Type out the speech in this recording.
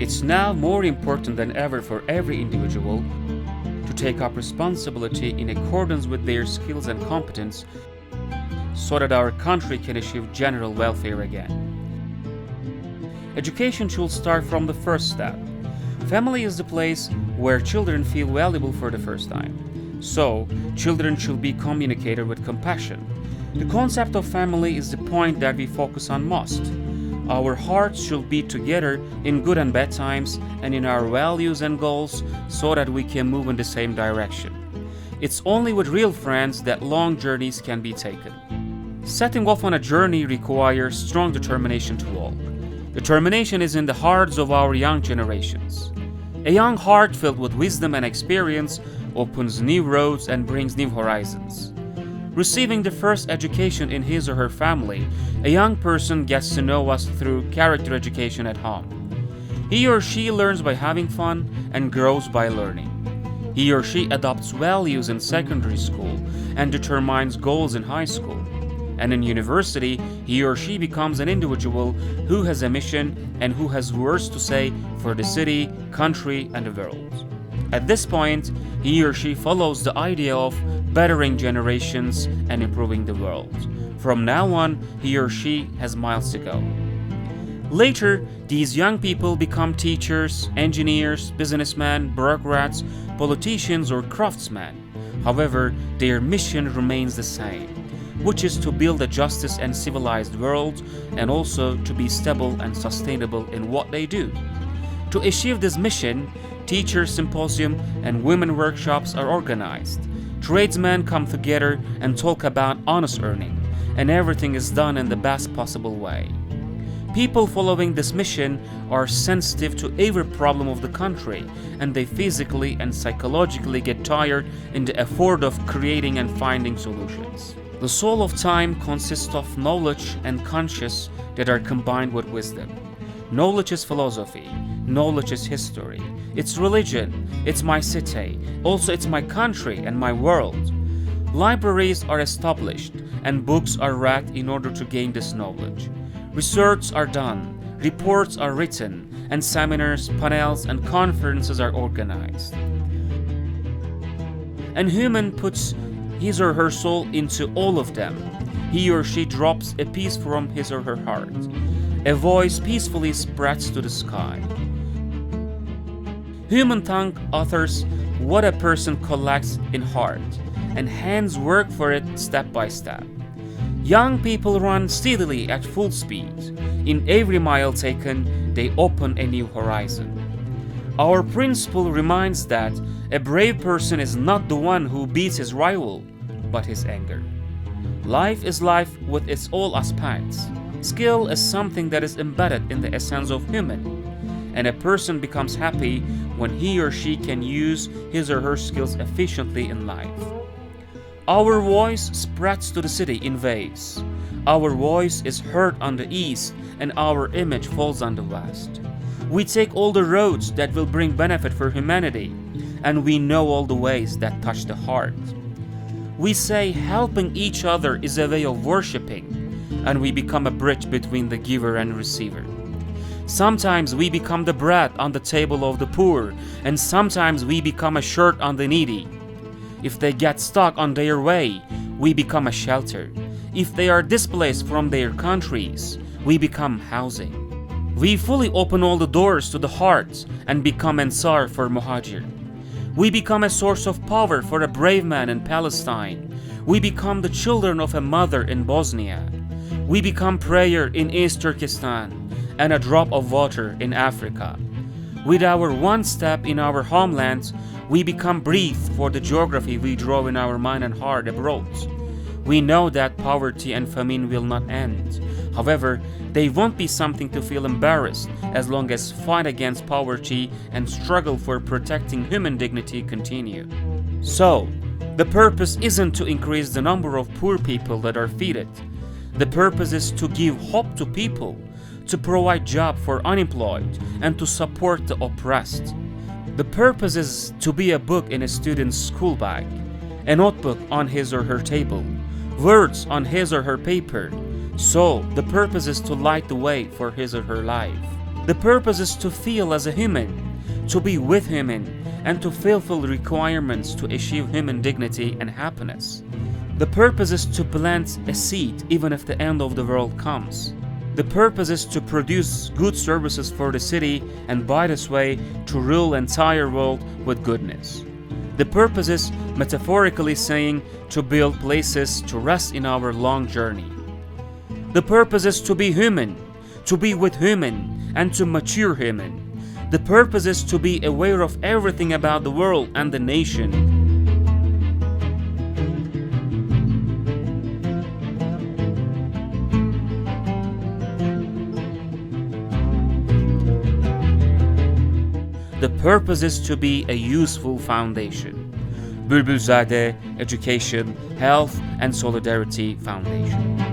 It's now more important than ever for every individual to take up responsibility in accordance with their skills and competence so that our country can achieve general welfare again. Education should start from the first step. Family is the place where children feel valuable for the first time. So, children should be communicated with compassion. The concept of family is the point that we focus on most. Our hearts should be together in good and bad times and in our values and goals so that we can move in the same direction. It's only with real friends that long journeys can be taken. Setting off on a journey requires strong determination to walk. Determination is in the hearts of our young generations. A young heart filled with wisdom and experience opens new roads and brings new horizons. Receiving the first education in his or her family, a young person gets to know us through character education at home. He or she learns by having fun and grows by learning. He or she adopts values in secondary school and determines goals in high school. And in university, he or she becomes an individual who has a mission and who has words to say for the city, country, and the world. At this point, he or she follows the idea of bettering generations and improving the world. From now on, he or she has miles to go. Later, these young people become teachers, engineers, businessmen, bureaucrats, politicians, or craftsmen. However, their mission remains the same, which is to build a just and civilized world and also to be stable and sustainable in what they do. To achieve this mission, teacher symposium and women workshops are organized. Tradesmen come together and talk about honest earning, and everything is done in the best possible way. People following this mission are sensitive to every problem of the country, and they physically and psychologically get tired in the effort of creating and finding solutions. The soul of time consists of knowledge and conscience that are combined with wisdom. Knowledge is philosophy. Knowledge is history. It's religion. It's my city. Also, it's my country and my world. Libraries are established and books are read in order to gain this knowledge. Research are done, reports are written, and seminars, panels, and conferences are organized. And human puts his or her soul into all of them. He or she drops a piece from his or her heart. A voice peacefully spreads to the sky. Human tongue utters what a person collects in heart, and hands work for it step by step. Young people run steadily at full speed. In every mile taken, they open a new horizon. Our principle reminds that a brave person is not the one who beats his rival, but his anger. Life is life with its all aspects. Skill is something that is embedded in the essence of human, and a person becomes happy when he or she can use his or her skills efficiently in life. Our voice spreads to the city in waves. Our voice is heard on the east, and our image falls on the west. We take all the roads that will bring benefit for humanity, and we know all the ways that touch the heart. We say helping each other is a way of worshipping, and we become a bridge between the giver and receiver. Sometimes we become the bread on the table of the poor, and sometimes we become a shirt on the needy. If they get stuck on their way, we become a shelter. If they are displaced from their countries, we become housing. We fully open all the doors to the heart and become Ansar for Muhajir. We become a source of power for a brave man in Palestine. We become the children of a mother in Bosnia. We become prayer in East Turkestan and a drop of water in Africa. With our one step in our homeland, we become breath for the geography we draw in our mind and heart abroad. We know that poverty and famine will not end. However, they won't be something to feel embarrassed as long as fight against poverty and struggle for protecting human dignity continue. So, the purpose isn't to increase the number of poor people that are fed. The purpose is to give hope to people, to provide job for unemployed, and to support the oppressed. The purpose is to be a book in a student's school bag, a notebook on his or her table, words on his or her paper. So, the purpose is to light the way for his or her life. The purpose is to feel as a human, to be with human, and to fulfill requirements to achieve human dignity and happiness. The purpose is to plant a seed even if the end of the world comes. The purpose is to produce good services for the city and by this way to rule entire world with goodness. The purpose is, metaphorically saying, to build places to rest in our long journey. The purpose is to be human, to be with human, and to mature human. The purpose is to be aware of everything about the world and the nation. The purpose is to be a useful foundation. Bülbülzade Education, Health and Solidarity Foundation.